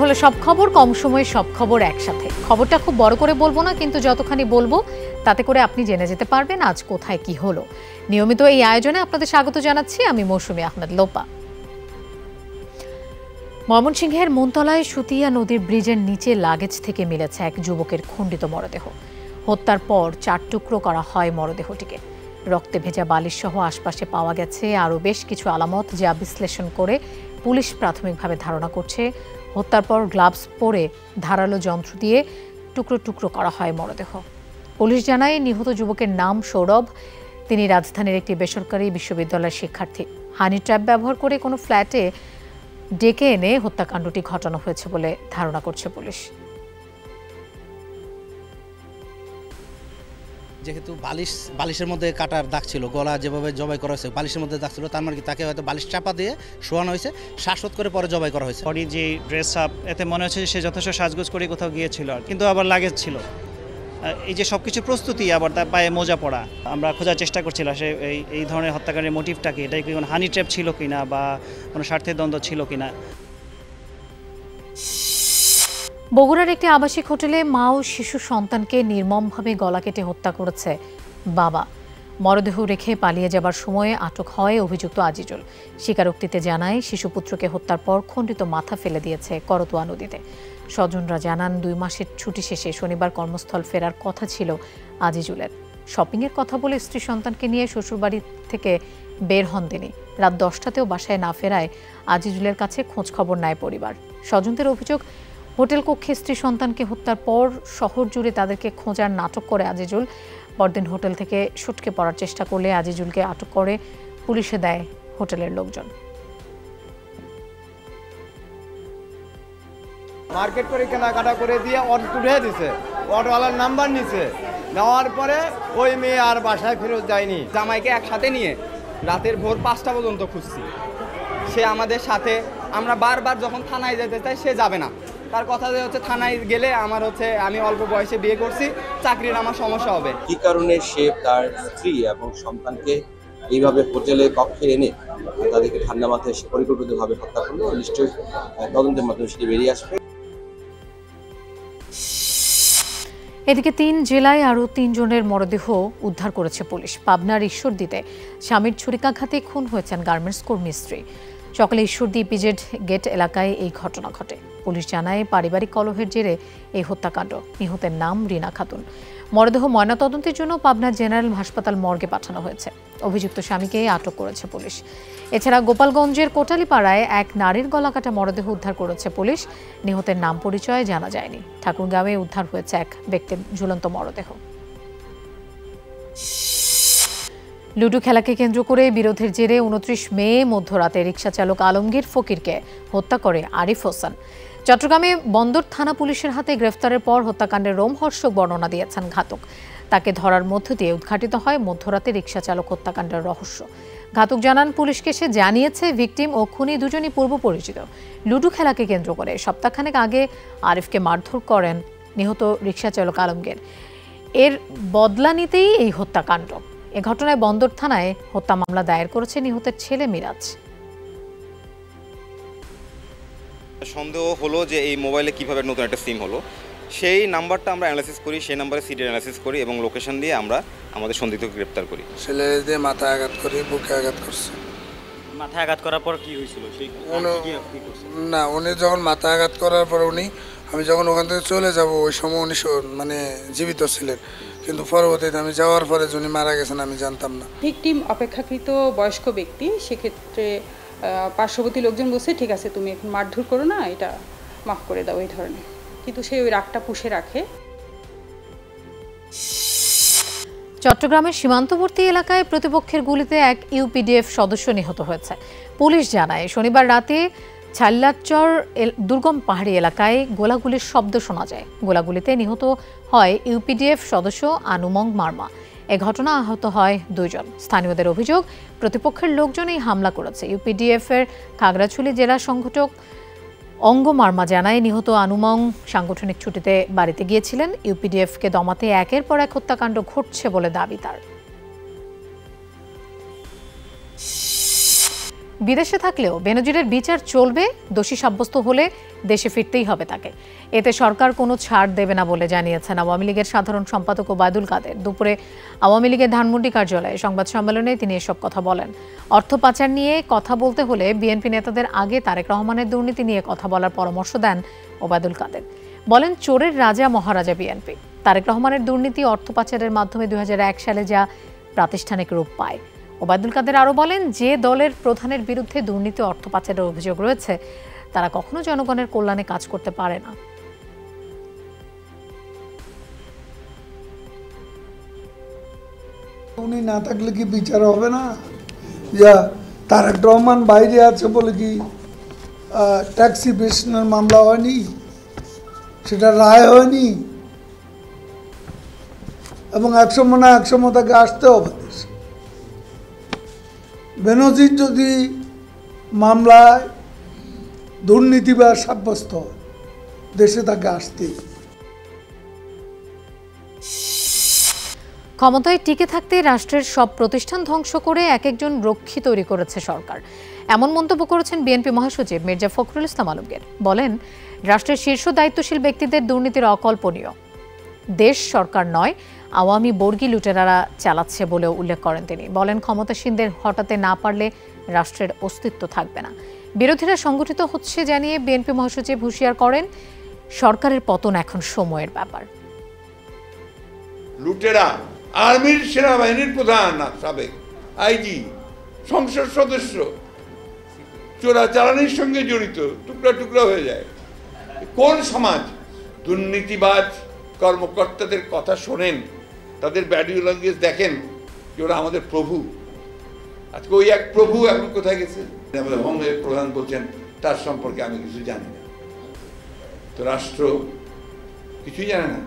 হলো সব খবর, কম সময়ে সব খবর একসাথে। খবরটা খুব বড় করে বলবো না, কিন্তু যতখানি বলবো তাতে করে আপনি জেনে যেতে পারবেন আজ কোথায় কি হলো। নিয়মিত এই আয়োজনে আপনাদের স্বাগত জানাচ্ছি আমি মৌসুমী আহমেদ লোপা। ময়মনসিংহের মনতলায় সুতিয়া নদীর ব্রিজের নিচে লাগেজ থেকে মিলেছে এক যুবকের খণ্ডিত মরদেহ। হত্যার পর 4 টুকরো করা হয় মরদেহটিকে। রক্তে ভেজা বালিশ সহ আশপাশে পাওয়া গেছে আরও বেশ কিছু আলামত, যা বিশ্লেষণ করে পুলিশ প্রাথমিকভাবে ধারণা করছে হত্যার পর গ্লাভস পরে ধারালো যন্ত্র দিয়ে টুকরো টুকরো করা হয় মরদেহ। পুলিশ জানায় নিহত যুবকের নাম সৌরভ। তিনি রাজধানীর একটি বেসরকারি বিশ্ববিদ্যালয়ের শিক্ষার্থী। হানি ট্র্যাপ ব্যবহার করে কোনো ফ্ল্যাটে ডেকে এনে হত্যাকাণ্ডটি ঘটানো হয়েছে বলে ধারণা করছে পুলিশ। যেহেতু বালিশের মধ্যে কাটার দাগ ছিল, গলা যেভাবে জবাই করা হয়েছে বালিশের মধ্যে দাগ ছিল, তার মানে কি তাকে হয়তো বালিশ চাপা দিয়ে শোয়ানো হয়েছে, শ্বাসরোধ করে পরে জবাই করা হয়েছে। বডি যে ড্রেস আপ, এতে মনে হচ্ছে সে যথেষ্ট সাজগোজ করে কোথাও গিয়েছিল, কিন্তু আবার লাগেজ ছিল। এই যে সবকিছু প্রস্তুতি, আবার তার পায়ে মোজা পড়া, আমরা খোঁজার চেষ্টা করছিলাম সে এই ধরনের হত্যাকাণ্ডের মোটিভটা কি, এটা কি কোনো হানি ট্র্যাপ ছিল কিনা বা কোনো স্বার্থের দ্বন্দ্ব ছিল কিনা। বগুড়ার একটি আবাসিক হোটেলে মা ও শিশু সন্তানকে নির্মমভাবে গলা কেটে হত্যা করেছে বাবা। মরদেহ রেখে পালিয়ে যাবার সময়ে আটক হয় অভিযুক্ত আজিজুল। স্বীকারোক্তিতে জানায় শিশুপুত্রকে হত্যার পর খণ্ডিত মাথা ফেলে দিয়েছে করতোয়া নদীতে। স্বজনরা জানান 2 মাসের ছুটি শেষে শনিবার কর্মস্থল ফেরার কথা ছিল আজিজুলের। শপিংয়ের কথা বলে স্ত্রী সন্তানকে নিয়ে শ্বশুরবাড়ি থেকে বের হন তিনি। রাত 10টাতেও বাসায় না ফেরায় আজিজুলের কাছে খোঁজ খবর নেয় পরিবার। স্বজনদের অভিযোগ, হোটেল কক্ষে স্ত্রী সন্তানকে হত্যার পর শহর জুড়ে তাদেরকে খোঁজার নাটক করে আজিজুল। পরদিন হোটেল থেকে সটকে পড়ার চেষ্টা করলে আজিজুলকে আটক করে পুলিশে দেয় হোটেলের লোকজন। মার্কেট করে কেনাকাটা করে দিয়ে অটো তুলে দিছে, অটোওয়ালার নাম্বার নিছে, নেওয়ার পরে ওই মেয়ে আর বাসায় ফেরত যায়নি। জামাইকে একসাথে নিয়ে রাতের ভোর 5টা পর্যন্ত খুঁজছি, সে আমাদের সাথে। আমরা বারবার যখন থানায় যেতে চাই সে যাবে না। তার কথা যে হচ্ছে থানায় গেলে আমি অল্প বয়সে বিয়ে করছি, চাকরির আমার সমস্যা হবে। কি কারণে সে তার স্ত্রী এবং সন্তানকে এইভাবে হোটেলে কক্ষে এনে তাদেরকে ঠান্ডা মাথায় পরিকল্পিতভাবে হত্যা করলো, নিশ্চয়ই তদন্তের মাধ্যমে সেটি বেরিয়ে আসবে। এদিকে 3 জেলায় আরও 3 জনের মরদেহ উদ্ধার করেছে পুলিশ। পাবনার ঈশ্বরদীতে স্বামীর ছুরিকাঘাতে খুন হয়েছেন গার্মেন্টস কর্মী স্ত্রী। সকালে ঈশ্বরদী পিজেড গেট এলাকায় এই ঘটনা ঘটে। পুলিশ জানায় পারিবারিক কলহের জেরে এই হত্যাকাণ্ড। নিহতের নাম রিনা খাতুন। মরদেহ ময়নাতদন্তের জন্য পাবনা জেনারেল হাসপাতাল মর্গে পাঠানো হয়েছে। অভিযুক্ত স্বামীকে আটক করেছে পুলিশ। এছাড়া গোপালগঞ্জের কোটালীপাড়ায় এক নারীর গলাকাটা মরদেহ উদ্ধার করেছে পুলিশ। নিহতের নাম পরিচয় জানা যায়নি। ঠাকুরগাঁওয়ে উদ্ধার হয়েছে এক ব্যক্তির ঝুলন্ত মরদেহ। লুডো খেলাকে কেন্দ্র করে বিরোধের জেরে 29 মে মধ্যরাতে রিকশা চালক আলমগীর ফকিরকে হত্যা করে আরিফ হোসেন। চট্টগ্রামে বন্দর থানা পুলিশের হাতে গ্রেফতারের পর হত্যাকাণ্ডের রোমহর্ষক বর্ণনা দিয়েছেন ঘাতক। তাকে ধরার মধ্য দিয়ে উদ্ঘাটিত হয় মধ্যরাতে রিকশা চালক হত্যাকাণ্ডের রহস্য। ঘাতক জানান পুলিশকে সে জানিয়েছে ভিকটিম ও খুনি দুজনই পূর্ব পরিচিত। লুডো খেলাকে কেন্দ্র করে সপ্তাহখানেক আগে আরিফকে মারধর করেন নিহত রিকশা চালক আলমগীর। এর বদলা নিতেই এই হত্যাকাণ্ড। এ ঘটনায় বন্দর থানায় হত্যা মামলা দায়ের করেছে নিহতের ছেলে মিরাজ। সন্দেহ হলো যে এই মোবাইলে কিভাবে নতুন একটা সিম হলো, সেই নাম্বারটা আমরা অ্যানালাইসিস করি, সেই নাম্বারে সিডি অ্যানালাইসিস করি এবং লোকেশন দিয়ে আমরা আমাদের সন্দিগ্ধকে গ্রেপ্তার করি। ছেলে দিয়ে মাথায় আঘাত করি, বুকে আঘাত করছে। মাথায় আঘাত করার পর কি হয়েছিল? না, উনি যখন মাথায় আঘাত করার পর আমি যখন ওখান থেকে চলে যাব ওই সময় উনি জীবিত ছিলেন, কিন্তু পরবর্তীতে আমি যাওয়ার পরে উনি মারা গেছেন আমি জানতাম না। ভিকটিম অপেক্ষাকৃত বয়স্ক ব্যক্তি, সেক্ষেত্রে পার্শ্ববর্তী লোকজন বলছে ঠিক আছে তুমি এখন মারধর করো না, এটা মাফ করে দাও এই ধরনের, কিন্তু সে ওই রাগটা পুষে রাখে। চট্টগ্রামের সীমান্তবর্তী এলাকায় প্রতিপক্ষের গুলিতে এক ইউপিডিএফ সদস্য নিহত হয়েছে। পুলিশ জানায় শনিবার রাতে ছাল্লাচর দুর্গম পাহাড়ি এলাকায় গোলাগুলির শব্দ শোনা যায়। গোলাগুলিতে নিহত হয় ইউপিডিএফ সদস্য আনুমং মার্মা। এ ঘটনা আহত হয় 2 জন। স্থানীয়দের অভিযোগ, প্রতিপক্ষের লোকজনই হামলা করেছে। ইউপিডিএফ এর খাগড়াছড়ি জেলা সংগঠক অঙ্গ মার্মা জানায় নিহত আনুমং সাংগঠনিক ছুটিতে বাড়িতে গিয়েছিলেন। ইউপিডিএফকে দমাতে একের পর এক হত্যাকাণ্ড ঘটছে বলে দাবি তার। বিদেশে থাকলেও বেনজিরের বিচার চলবে, দোষী সাব্যস্ত হলে দেশে ফিরতেই হবে তাকে। এতে সরকার কোনো ছাড় দেবে না বলে জানিয়েছেন আওয়ামী লীগের সাধারণ সম্পাদক ওবায়দুল কাদের। দুপুরে আওয়ামী লীগের ধানমন্ডি কার্যালয়ে সংবাদ সম্মেলনে তিনি এসব কথা বলেন। অর্থ পাচার নিয়ে কথা বলতে হলে বিএনপি নেতাদের আগে তারেক রহমানের দুর্নীতি নিয়ে কথা বলার পরামর্শ দেন ওবায়দুল কাদের। বলেন, চোরের রাজা মহারাজা বিএনপি। তারেক রহমানের দুর্নীতি অর্থ পাচারের মাধ্যমে 2001 সালে যা প্রাতিষ্ঠানিক রূপ পায়। ওবায়দুল কাদের আরও বলেন, যে দলের প্রধানের বিরুদ্ধে দুর্নীতি অর্থ পাচারের অভিযোগ রয়েছে তারা কখনো জনগণের কল্যাণে কাজ করতে পারে না। উনি না থাকলে কি বিচার হবে না? যা তারেক রহমান বাইরে আছে বলে কি ট্যাক্সি পেশনের মামলা হয়নি, সেটা রায় হয়নি, এবং একসময় তাকে আসতে হবে দেশে। বেনজির যদি মামলায় দুর্নীতিবাজ সাব্যস্ত হয়, দেশে তাকে আসতেই। ক্ষমতায় টিকে থাকতে রাষ্ট্রের সব প্রতিষ্ঠান ধ্বংস করে এক একজন রক্ষী তৈরি করেছে সরকার, এমন মন্তব্য করেছেন বিএনপি মহাসচিব মির্জা ফখরুল ইসলাম আলমগীর। বলেন, রাষ্ট্রের শীর্ষ দায়িত্বশীল ব্যক্তিদের দুর্নীতির অকল্পনীয়। দেশ সরকার নয়, আওয়ামী বর্গী লুটেরারা চালাচ্ছে বলেও উল্লেখ করেন তিনি। বলেন, ক্ষমতাসীনদের হটাতে না পারলে রাষ্ট্রের অস্তিত্ব থাকবে না। বিরোধীরা সংগঠিত হচ্ছে জানিয়ে বিএনপি মহাসচিব হুঁশিয়ার করেন, সরকারের পতন এখন সময়ের ব্যাপার। লুটেরা আর্মির সেনাবাহিনীর প্রধান, সাবেক আইজি, সংসদ সদস্য চোরাচালানির সঙ্গে জড়িত, টুকরা টুকরা হয়ে যায়। কোন সমাজ দুর্নীতিবাজ কর্মকর্তাদের কথা শোনেন, তাদের বডি ল্যাঙ্গুয়েজ দেখেন যে ওরা আমাদের প্রভু? আজকে ওই এক প্রভু এখন কোথায় গেছে? আমাদের হোমের প্রধান বলছেন তার সম্পর্কে আমি কিছু জানি না। তো রাষ্ট্র কিছুই জানে না।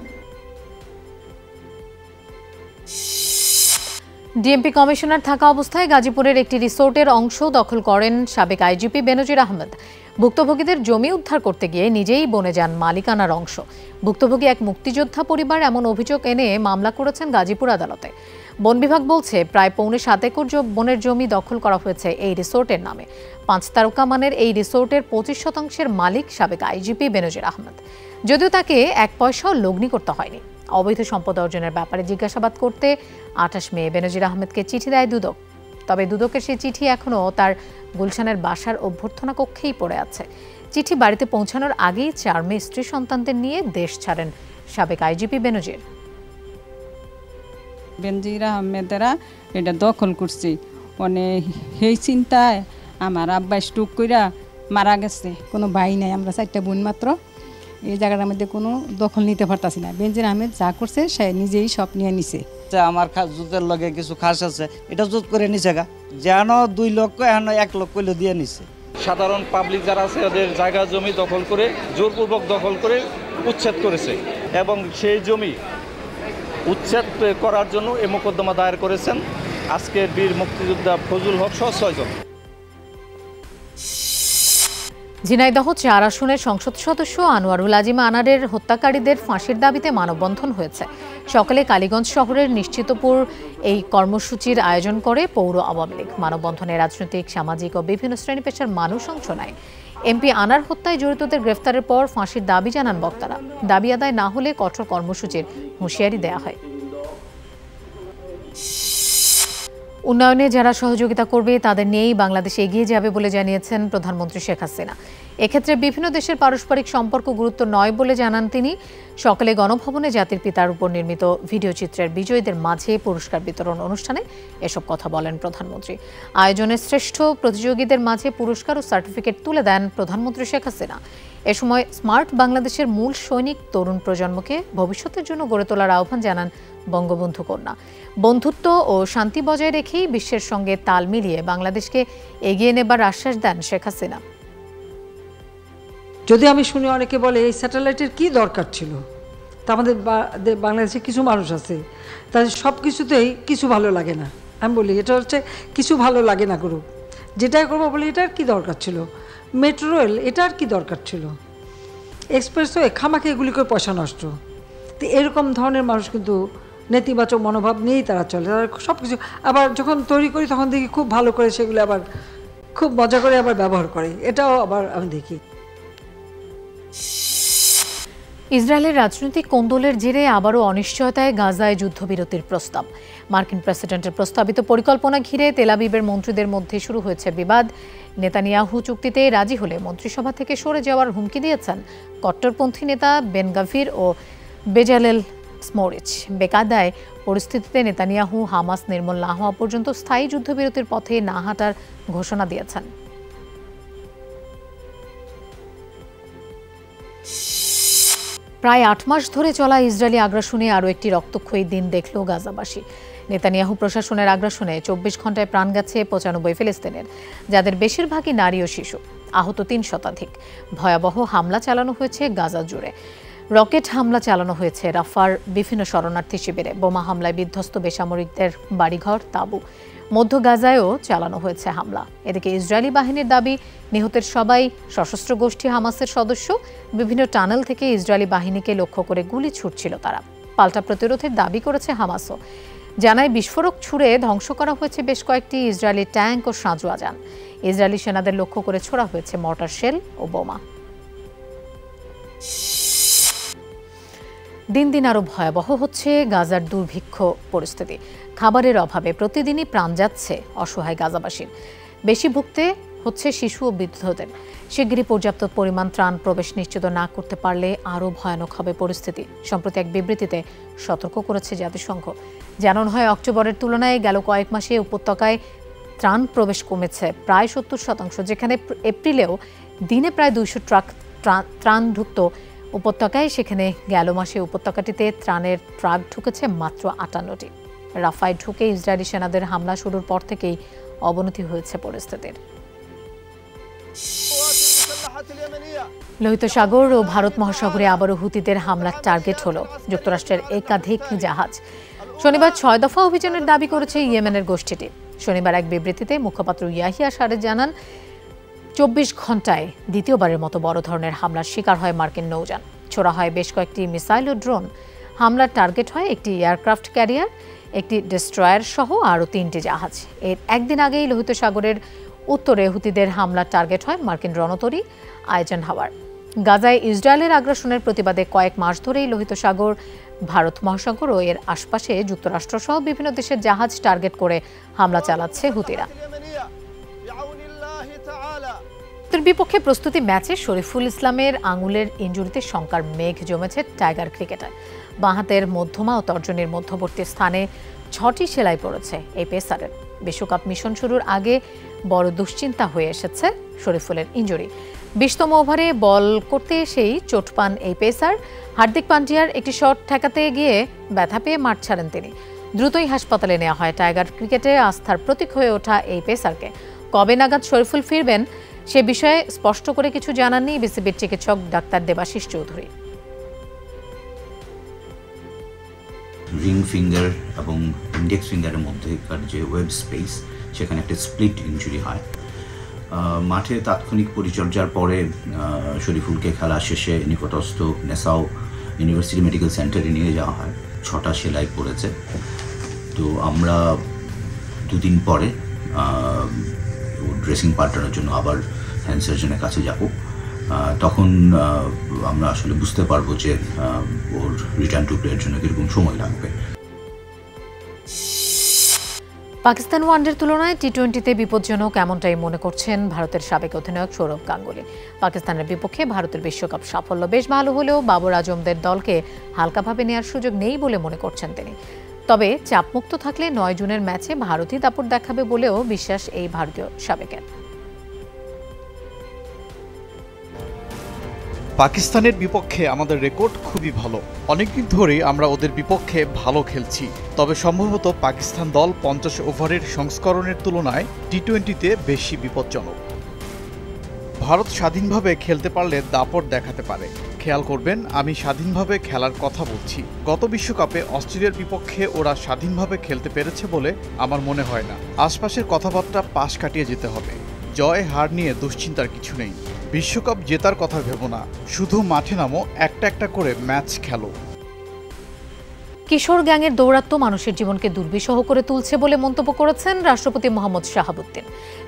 ডিএমপি কমিশনার থাকা অবস্থায় গাজীপুরের একটি রিসোর্টের অংশ দখল করেন সাবেক আইজিপি বেনজির আহমেদ। ভুক্তভোগীদের জমি উদ্ধার করতে গিয়ে নিজেই বনে যান মালিকানার অংশ। ভুক্তভোগী এক মুক্তিযোদ্ধা পরিবার এমন অভিযোগ এনে মামলা করেছেন গাজীপুর আদালতে। বন বিভাগ বলছে, প্রায় 7.25 একর বনের জমি দখল করা হয়েছে এই রিসোর্টের নামে। 5 তারকা মানের এই রিসোর্টের 25% মালিক সাবেক আইজিপি বেনজির আহমেদ। যদিও তাকে 1 পয়সাও লগ্নি করতে হয়নি। অবৈধ সম্পদ অর্জনের ব্যাপারে জিজ্ঞাসাবাদ করতে 28 মে বেনজির আহমেদকে চিঠি দেয় দুদক। তবে দুদকের সেই চিঠি এখনও তার গুলশানের বাসার অভ্যর্থনা কক্ষেই পড়ে আছে। চিঠি বাড়িতে পৌঁছানোর আগেই 4 মে স্ত্রী সন্তানদের নিয়ে দেশ ছাড়েন সাবেক আইজিপি বেনজির। বেনজির আহমেদেরা এটা দখল করছে, মানে সেই চিন্তায় আমার আব্বা স্ট্রোক কইরা মারা গেছে। কোনো ভাই নাই, আমরা 4টা বোন মাত্র। এই জায়গাটার মধ্যে কোনো দখল নিতে পারতাছি না। বেনজির আহমেদ যা করছে সে নিজেই সব নিয়ে নিছে। আমার জুতের লগে কিছু খাস আছে, এটা জুত করে নিছে গা, যেন 2 লক্ষ এখন 1 লক্ষ দিয়ে নিছে। সাধারণ পাবলিক যারা আছে ওদের জায়গা জমি দখল করে জোরপূর্বক দখল করে উচ্ছেদ করেছে, এবং সেই জমি উচ্ছেদ করার জন্য এই মোকদ্দমা দায়ের করেছেন আজকের বীর মুক্তিযোদ্ধা ফজলুল হক সহ 6 জন। ঝিনাইদহ 4 আসনের সংসদ সদস্য আনোয়ারুল আজিম আনারের হত্যাকারীদের ফাঁসির দাবিতে মানববন্ধন হয়েছে। সকালে কালীগঞ্জ শহরের নিশ্চিতপুর এই কর্মসূচির আয়োজন করে পৌর আওয়ামী লীগ। মানববন্ধনে রাজনৈতিক, সামাজিক ও বিভিন্ন শ্রেণী পেশার মানুষ অংশ নেয়। এমপি আনার হত্যায় জড়িতদের গ্রেফতারের পর ফাঁসির দাবি জানান বক্তারা। দাবি আদায় না হলে কঠোর কর্মসূচির হুঁশিয়ারি দেয়া হয়। উন্নয়নে যারা সহযোগিতা করবে তাদের নিয়েই বাংলাদেশ এগিয়ে যাবে বলে জানিয়েছেন প্রধানমন্ত্রী শেখ হাসিনা। এক্ষেত্রে বিভিন্ন দেশের পারস্পরিক সম্পর্ক গুরুত্ব নয় বলে জানান তিনি। সকালে গণভবনে জাতির পিতার উপর নির্মিত ভিডিও চিত্রের বিজয়ীদের মাঝে পুরস্কার বিতরণ অনুষ্ঠানে এসব কথা বলেন প্রধানমন্ত্রী। আয়োজনে শ্রেষ্ঠ প্রতিযোগীদের মাঝে পুরস্কার ও সার্টিফিকেট তুলে দেন প্রধানমন্ত্রী শেখ হাসিনা। এ সময় স্মার্ট বাংলাদেশের মূল সৈনিক তরুণ প্রজন্মকে ভবিষ্যতের জন্য গড়ে তোলার আহ্বান জানান বঙ্গবন্ধু কন্যা। বন্ধুত্ব ও শান্তি বজায় রেখেই বিশ্বের সঙ্গে তাল মিলিয়ে বাংলাদেশকে এগিয়ে নেবার আশ্বাস দেন শেখ হাসিনা। যদি আমি শুনি অনেকে বলে এই স্যাটেলাইটের কি দরকার ছিল, তা আমাদের বাংলাদেশে কিছু মানুষ আছে তাদের সব কিছুতেই কিছু ভালো লাগে না। আমি বলি এটা হচ্ছে কিছু ভালো লাগে না করুক, যেটাই করবো বলি এটার কি দরকার ছিল, মেট্রো রেল এটার কি দরকার ছিল, এক্সপ্রেসওয়ে খামাকে এগুলি করে পয়সা নষ্ট। তো এরকম ধরনের মানুষ কিন্তু নেতিবাচক মনোভাব নিয়েই তারা চলে। তারা সব কিছু আবার যখন তৈরি করি তখন দেখি খুব ভালো করে সেগুলো আবার খুব মজা করে আবার ব্যবহার করে, এটাও আবার আমি দেখি। ইসরায়েলের রাজনৈতিক কোন্দলের জেরে আবারও অনিশ্চয়তায় গাজায় যুদ্ধবিরতির প্রস্তাব। মার্কিন প্রেসিডেন্টের প্রস্তাবিত পরিকল্পনা ঘিরে তেল আবিবের মন্ত্রীদের মধ্যে শুরু হয়েছে বিবাদ। নেতানিয়াহু চুক্তিতে রাজি হলে মন্ত্রিসভা থেকে সরে যাওয়ার হুমকি দিয়েছেন কট্টরপন্থী নেতা বেন গাভির ও বেজালেল স্মোরিচ। বেকায়দায় পরিস্থিতিতে নেতানিয়াহু হামাস নির্মূল না হওয়া পর্যন্ত স্থায়ী যুদ্ধবিরতির পথে না হাঁটার ঘোষণা দিয়েছেন। প্রায় ৮ মাস ধরে চলা ইসরায়েলি আগ্রাসনে আরও একটি রক্তক্ষয়ী দিন দেখল গাজাবাসী। নেতানিয়াহু প্রশাসনের আগ্রাসনে ২৪ ঘন্টায় প্রাণ গেছে ৯৫ ফিলিস্তিনের, যাদের বেশিরভাগই নারী ও শিশু। আহত ৩ শতাধিক। ভয়াবহ হামলা চালানো হয়েছে গাজা জুড়ে। রকেট হামলা চালানো হয়েছে রাফার বিভিন্ন শরণার্থী শিবিরে। বোমা হামলায় বিধ্বস্ত বেসামরিকদের বাড়িঘর, তাঁবু। মধ্য গাজায়ও চালানো হয়েছে হামলা। এদিকে ইসরায়েলি বাহিনীর দাবি, নিহতের সবাই সশস্ত্র গোষ্ঠী হামাসের সদস্য। বিভিন্ন টানেল থেকে ইসরায়েলি বাহিনীকে লক্ষ্য করে গুলি ছুটছিল তারা। পাল্টা প্রতিরোধের দাবি করেছে হামাসও। জানায় বিস্ফোরক ছুড়ে ধ্বংস করা হয়েছে বেশ কয়েকটি ইসরায়েলি ট্যাঙ্ক ও সাঁজোয়া যান। ইসরায়েলি সেনাদের লক্ষ্য করে ছোড়া হয়েছে মর্টার শেল ও বোমা। দিন দিন আরও ভয়াবহ হচ্ছে গাজার দুর্ভিক্ষ পরিস্থিতি। খাবারের অভাবে প্রতিদিনই প্রাণ যাচ্ছে অসহায় গাজাবাসীর। বেশি ভুগতে হচ্ছে শিশু ও বৃদ্ধদের। শিগগিরই পর্যাপ্ত পরিমাণ ত্রাণ প্রবেশ নিশ্চিত না করতে পারলে আরও ভয়ানক হবে পরিস্থিতি। সম্প্রতি এক বিবৃতিতে সতর্ক করেছে জাতিসংঘ। জানানো হয়, অক্টোবরের তুলনায় গেল কয়েক মাসে উপত্যকায় ত্রাণ প্রবেশ কমেছে প্রায় ৭০%, যেখানে এপ্রিলেও দিনে প্রায় ২০০ ট্রাক ত্রাণ ঢুকত উপত্যকায়, সেখানে গেল মাসে উপত্যকাটিতে ত্রাণের ট্রাক ঢুকেছে মাত্র ৫৮টি। রাফায় ঢুকে ইসরায়েলি সেনাদের হামলা শুরুর পর থেকেই অবনতি হয়েছে পরিস্থিতির। লোহিত সাগর ও ভারত মহাসাগরে আবারও হুতিদের হামলার টার্গেট হল যুক্তরাষ্ট্রের একাধিক জাহাজ। শনিবার ৬ দফা অভিযানের দাবি করেছে ইয়েমেনের গোষ্ঠীটি। শনিবার এক বিবৃতিতে মুখপাত্র ইয়াহিয়া সারে জানান, ২৪ ঘন্টায় দ্বিতীয়বারের মতো বড় ধরনের হামলার শিকার হয় মার্কিন নৌযান। ছোড়া হয় বেশ কয়েকটি মিসাইল ও ড্রোন। হামলার টার্গেট হয় একটি এয়ারক্রাফট ক্যারিয়ার, একটি ডেস্ট্রয়ার সহ আরও ৩টি জাহাজ। এর একদিন আগেই লোহিত সাগরের উত্তরে হুতিদের হামলার টার্গেট হয় মার্কিন রণতরী আইজেনহাওয়ার। গাজায় ইসরায়েলের আগ্রাসনের প্রতিবাদে কয়েক মাস ধরেই লোহিত সাগর, ভারত মহাসাগর ও এর আশপাশে যুক্তরাষ্ট্রসহ বিভিন্ন দেশের জাহাজ টার্গেট করে হামলা চালাচ্ছে হুতিরা। বিপক্ষে প্রস্তুতি ম্যাচে শরীফুল ইসলামের আঙুলের ইনজুরিতে শঙ্কার মেঘ জমেছে টাইগার ক্রিকেটার। বাঁ হাতের মধ্যমা ও তর্জনীর মধ্যবর্তী স্থানে ৬টি সেলাই পড়েছে এই পেসারের। বিশ্বকাপ মিশন শুরুর আগে বড় দুশ্চিন্তা হয়ে এসেছে শরীফুলের ইনজুরি। ২০তম ওভারে বল করতে এসেই চোট পান এই পেসার। হার্দিক পান্ডিয়ার একটি শট ঠেকাতে গিয়ে ব্যথা পেয়ে মাঠ ছাড়েন তিনি। দ্রুতই হাসপাতালে নেওয়া হয়। টাইগার ক্রিকেটে আস্থার প্রতীক হয়ে ওঠা এই পেসারকে। কবে নাগাদ শরীফুল ফিরবেন সে বিষয়ে স্পষ্ট করে কিছু জানাননি বিসিবির চিকিৎসক doctor Debashis Chowdhury. Ring finger এবং ইন্ডেক্স ফিঙ্গারের মধ্যেকার যে ওয়েব স্পেস, সেখানে একটা স্প্লিট ইনজুরি হয়। মাঠে তাৎক্ষণিক পরিচর্যার পরে শরীফুলকে খেলা শেষে নিকটস্থ নেসাও ইউনিভার্সিটি মেডিকেল সেন্টারে নিয়ে যাওয়া হয়। ৬টা সেলাই পড়েছে। তো আমরা ২ দিন পরে ড্রেসিং পাল্টানোর জন্য আবার হ্যান্ড সার্জনের কাছে যাব। তখন আমরা আসলে বুঝতে পারবো যে ওর রিটার্ন টু প্লের জন্য কীরকম সময় লাগবে। পাকিস্তান ওয়ানডের তুলনায় টি-20তে বিপজ্জনক এমনটাই মনে করছেন ভারতের সাবেক অধিনায়ক সৌরভ গাঙ্গুলি। পাকিস্তানের বিপক্ষে ভারতের বিশ্বকাপ সাফল্য বেশ ভালো হলেও বাবর আজমদের দলকে হালকাভাবে নেওয়ার সুযোগ নেই বলে মনে করছেন তিনি। তবে চাপমুক্ত থাকলে ৯ জুনের ম্যাচে ভারতই দাপট দেখাবে বলেও বিশ্বাস এই ভারতীয় সাবেকের। পাকিস্তানের বিপক্ষে আমাদের রেকর্ড খুবই ভালো। অনেকদিন ধরেই আমরা ওদের বিপক্ষে ভালো খেলছি। তবে সম্ভবত পাকিস্তান দল ৫০ ওভারের সংস্করণের তুলনায় টি-20তে বেশি বিপজ্জনক। ভারত স্বাধীনভাবে খেলতে পারলে দাপট দেখাতে পারে। খেয়াল করবেন, আমি স্বাধীনভাবে খেলার কথা বলছি। গত বিশ্বকাপে অস্ট্রেলিয়ার বিপক্ষে ওরা স্বাধীনভাবে খেলতে পেরেছে বলে আমার মনে হয় না। আশপাশের কথাবার্তা পাশ কাটিয়ে যেতে হবে। জয় হার নিয়ে দুশ্চিন্তার কিছু নেই। বিশ্বকাপ জেতার কথা ভেবো না, শুধু মাঠে নামো, একটা একটা করে ম্যাচ খেলো। কিশোর গ্যাংয়ের দৌরাত্ম্য মানুষের জীবনকে দুর্বিষহ করে তুলছে বলে মন্তব্য করেছেন রাষ্ট্রপতি মোহাম্মদ শাহাবুদ্দিন।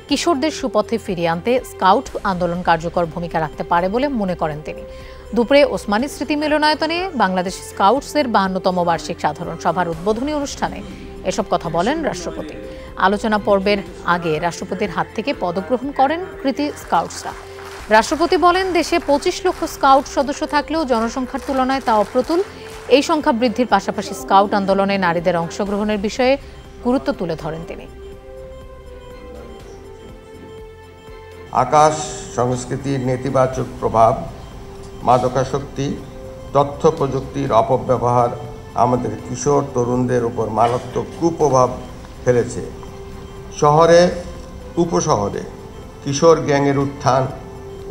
কিশোরদের সুপথে ফিরিয়ে আনতে স্কাউট আন্দোলন কার্যকর ভূমিকা রাখতে পারে বলে মনে করেন তিনি। দুপুরে ওসমানী স্মৃতি মিলনায়তনে বাংলাদেশ স্কাউটসের 52তম বার্ষিক সাধারণ সভার উদ্বোধনী অনুষ্ঠানে এসব কথা বলেন রাষ্ট্রপতি। আলোচনা পর্বের আগে রাষ্ট্রপতির হাত থেকে পদক গ্রহণ করেন কৃতি স্কাউটসরা। রাষ্ট্রপতি বলেন, দেশে 25 লক্ষ স্কাউট সদস্য থাকলেও জনসংখ্যার তুলনায় তা অপ্রতুল। এই সংখ্যা বৃদ্ধির পাশাপাশি স্কাউট আন্দোলনে নারীদের অংশগ্রহণের বিষয়ে গুরুত্ব তুলে ধরেন তিনি। আকাশ সংস্কৃতির নেতিবাচক প্রভাব, মাদকাসক্তি, তথ্য প্রযুক্তির অপব্যবহার আমাদের কিশোর তরুণদের উপর মারাত্মক কুপ্রভাব ফেলেছে। শহরে উপশহরে কিশোর গ্যাংয়ের উত্থান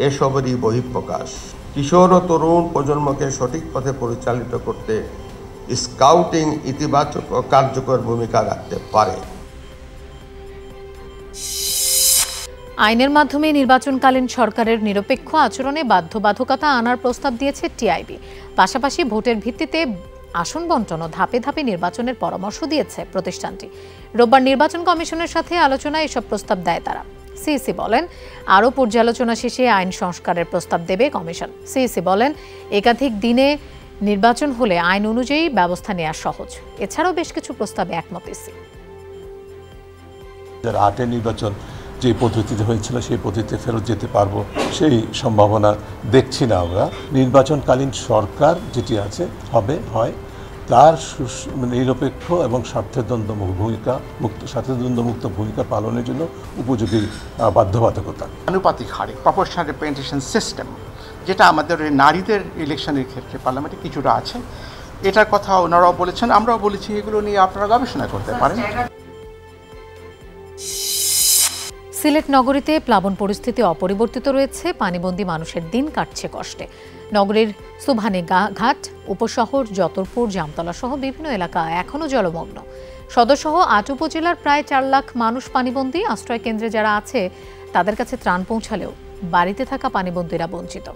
এসবেরই বহিঃপ্রকাশ। কিশোর ও তরুণ প্রজন্মকে সঠিক পথে পরিচালিত করতে স্কাউটিং ইতিবাচক ও কার্যকর ভূমিকা রাখতে পারে। আইনের মাধ্যমে নির্বাচনকালীন সরকারের নিরপেক্ষ আচরণে বাধ্যবাধকতা আনার প্রস্তাব দিয়েছে টিআইবি। পাশাপাশি ভোটের ভিত্তিতে আসন বণ্টন ও ধাপে ধাপে নির্বাচনের পরামর্শ দিয়েছে প্রতিষ্ঠানটি। রোববার নির্বাচন কমিশনের সাথে আলোচনায় এসব প্রস্তাব দেয় তারা। সিইসি বলেন, আরও পর্যালোচনা শেষে আইন সংস্কারের প্রস্তাব দেবে কমিশন। সিইসি বলেন, একাধিক দিনে নির্বাচন হলে আইন অনুযায়ী ব্যবস্থা নেওয়া সহজ। এছাড়াও বেশ কিছু প্রস্তাবে একমত ইসি। 2008 নির্বাচন যে পদ্ধতিতে হয়েছিল সেই পদ্ধতিতে ফেরত যেতে পারবো সেই সম্ভাবনা দেখছি না আমরা। নির্বাচনকালীন সরকার যেটি আছে হয় তার নিরপেক্ষ এবং স্বার্থদ্বন্দ্বমুক্ত ভূমিকা পালনের জন্য উপযোগী বাধ্যবাধকতা। আনুপাতিক হারে প্রপোর্শনাল রিপ্রেজেন্টেশন সিস্টেম, যেটা আমাদের নারীদের ইলেকশনের ক্ষেত্রে পার্লামেন্টে কিছুটা আছে, এটার কথা ওনারাও বলেছেন, আমরাও বলেছি, এগুলো নিয়ে আপনারা গবেষণা করতে পারেন। সিলেট নগরীতে প্লাবন পরিস্থিতি অপরিবর্তিত রয়েছে। পানিবন্দী মানুষের দিন কাটছে কষ্টে। নগরীর সুবহানি ঘাট, উপশহর, যতরপুর, জামতলা সহ বিভিন্ন এলাকা এখনও জলমগ্ন। সদরসহ ৮ উপজেলার প্রায় 4 লাখ মানুষ পানিবন্দী। আশ্রয় কেন্দ্রে যারা আছে তাদের কাছে ত্রাণ পৌঁছালেও বাড়িতে থাকা পানিবন্দীরা বঞ্চিত।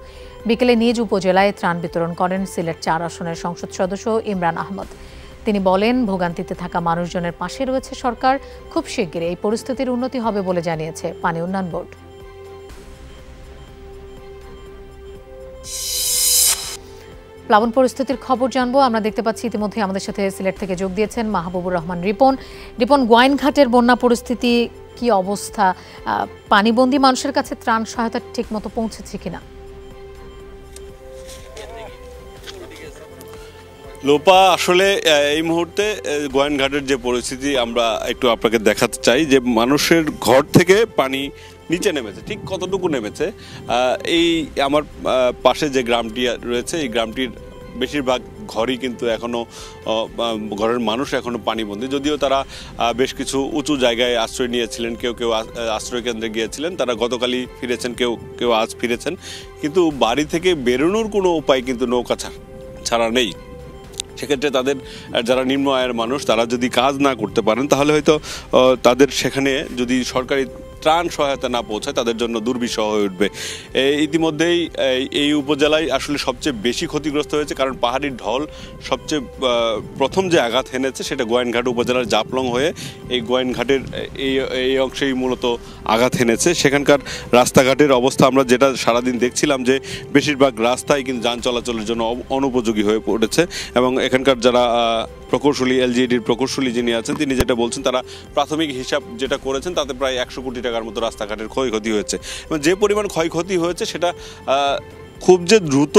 বিকেলে নিজ উপজেলায় ত্রাণ বিতরণ করেন সিলেট 4 আসনের সংসদ সদস্য ইমরান আহমদ। তিনি বলেন, ভোগান্তিতে থাকা মানুষজনের পাশে রয়েছে সরকার। খুব শিগগিরই এই পরিস্থিতির উন্নতি হবে বলে জানিয়েছে পানি উন্নয়ন বোর্ড। প্লাবন পরিস্থিতির খবর জানবো। আমরা দেখতে পাচ্ছি ইতিমধ্যে আমাদের সাথে সিলেট থেকে যোগ দিয়েছেন মাহবুবুর রহমান রিপন। গোয়াইনঘাটের বন্যা পরিস্থিতি কি অবস্থা? পানিবন্দী মানুষের কাছে ত্রাণ সহায়তা ঠিকমতো পৌঁছেছে কিনা? লোপা, আসলে এই মুহূর্তে গোয়াইনঘাটের যে পরিস্থিতি আমরা একটু আপনাকে দেখাতে চাই, যে মানুষের ঘর থেকে পানি নিচে নেমেছে। ঠিক কতটুকু নেমেছে, এই আমার পাশে যে গ্রামটি রয়েছে এই গ্রামটির বেশিরভাগ ঘরই কিন্তু এখনও, ঘরের মানুষ এখনও পানিবন্দী। যদিও তারা বেশ কিছু উঁচু জায়গায় আশ্রয় নিয়েছিলেন, কেউ কেউ আশ্রয় কেন্দ্রে গিয়েছিলেন, তারা গতকালই ফিরেছেন, কেউ কেউ আজ ফিরেছেন, কিন্তু বাড়ি থেকে বেরোনোর কোনো উপায় কিন্তু নৌকা ছাড়া নেই। সেক্ষেত্রে তাদের যারা নিম্ন আয়ের মানুষ, তারা যদি কাজ না করতে পারেন তাহলে হয়তো তাদের সেখানে যদি সরকারি ত্রাণ সহায়তা না পৌঁছায় তাদের জন্য দুর্বিষহ হয়ে উঠবে। ইতিমধ্যেই এই উপজেলায় আসলে সবচেয়ে বেশি ক্ষতিগ্রস্ত হয়েছে, কারণ পাহাড়ির ঢল সবচেয়ে প্রথম যে আঘাত হেনেছে সেটা গোয়াইনঘাট উপজেলার জাফলং হয়ে এই গোয়াইনঘাটের এই অংশেই মূলত আঘাত হেনেছে। সেখানকার রাস্তাঘাটের অবস্থা আমরা যেটা সারাদিন দেখছিলাম, যে বেশিরভাগ রাস্তাই কিন্তু যান চলাচলের জন্য অনুপযোগী হয়ে পড়েছে। এবং এখানকার যারা প্রকৌশলী, এলজিইডির প্রকৌশলী যিনি আছেন, তিনি যেটা বলছেন, তারা প্রাথমিক হিসাব যেটা করেছেন তাতে প্রায় 100 কোটি টাকার মতো রাস্তাঘাটের ক্ষয়ক্ষতি হয়েছে। এবং যে পরিমাণ ক্ষয়ক্ষতি হয়েছে সেটা খুব যে দ্রুত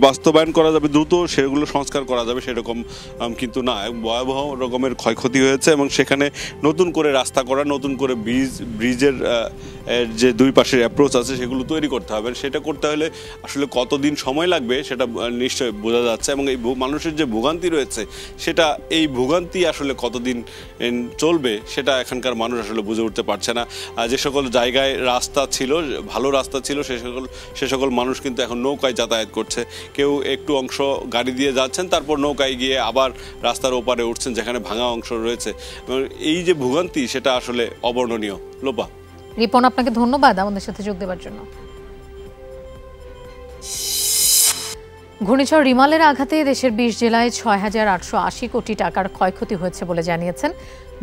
বাস্তবায়ন করা যাবে, দ্রুত সেগুলো সংস্কার করা যাবে সেরকম কিন্তু না। ভয়াবহ রকমের ক্ষয়ক্ষতি হয়েছে এবং সেখানে নতুন করে রাস্তা করা, নতুন করে ব্রিজের যে দুই পাশের অ্যাপ্রোচ আছে সেগুলো তৈরি করতে হবে। সেটা করতে হলে আসলে কতদিন সময় লাগবে সেটা নিশ্চয়ই বোঝা যাচ্ছে। এবং এই মানুষের যে ভোগান্তি রয়েছে সেটা, এই ভোগান্তি আসলে কতদিন চলবে সেটা এখানকার মানুষ আসলে বুঝে উঠতে পারছে না। যে সকল জায়গায় রাস্তা ছিল, ভালো রাস্তা ছিল, সে সকল মানুষ কিন্তু এখন নৌকায় যাতায়াত করছে। কেউ একটু অংশ গাড়ি দিয়ে যাচ্ছেন, তারপর নৌকায় গিয়ে আবার রাস্তার ওপারে উঠছেন যেখানে ভাঙা অংশ রয়েছে। এই যে ভোগান্তি সেটা আসলে অবর্ণনীয়। লোপা, রিপন, আপনাকে ধন্যবাদ আমাদের সাথে যোগ দেওয়ার জন্য। ঘূর্ণিঝড় রিমালের আঘাতে দেশের ২০ জেলায় ৬,৮৮০ কোটি টাকার ক্ষয়ক্ষতি হয়েছে বলে জানিয়েছেন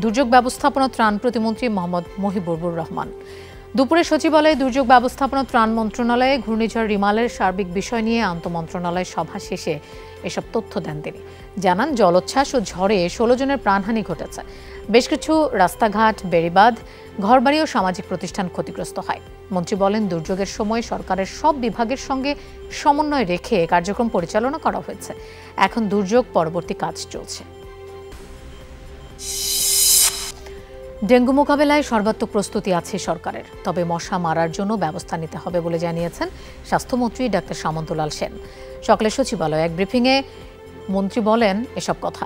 দুর্যোগ ব্যবস্থাপনা ত্রাণ প্রতিমন্ত্রী মোহাম্মদ মহিবুর রহমান। দুপুরে সচিবালয়ে দুর্যোগ ব্যবস্থাপনা ত্রাণ মন্ত্রণালয়ে ঘূর্ণিঝড় রিমালের সার্বিক বিষয় নিয়ে আন্তঃমন্ত্রণালয় সভা শেষে এসব তথ্য দেন তিনি। জানান, জলোচ্ছ্বাস ও ঝড়ে ১৬ জনের প্রাণহানি ঘটেছে। বেশ কিছু রাস্তাঘাট, বেড়িবাঁধ, ঘরবাড়ি ও সামাজিক প্রতিষ্ঠান ক্ষতিগ্রস্ত হয়। মন্ত্রী বলেন, দুর্যোগের সময় সরকারের সব বিভাগের সঙ্গে সমন্বয় রেখে কার্যক্রম পরিচালনা করা হয়েছে। এখন দুর্যোগ পরবর্তী কাজ চলছে। ডেঙ্গু মোকাবেলায় সর্বাত্মক প্রস্তুতি আছে সরকারের, তবে মশা মারার জন্য ব্যবস্থা নিতে হবে বলে জানিয়েছেন স্বাস্থ্যমন্ত্রী ডাক্তার সামন্তলাল সেন। সকালে সচিবালয়ে এক ব্রিফিংয়ে মন্ত্রী বলেন এসব কথা।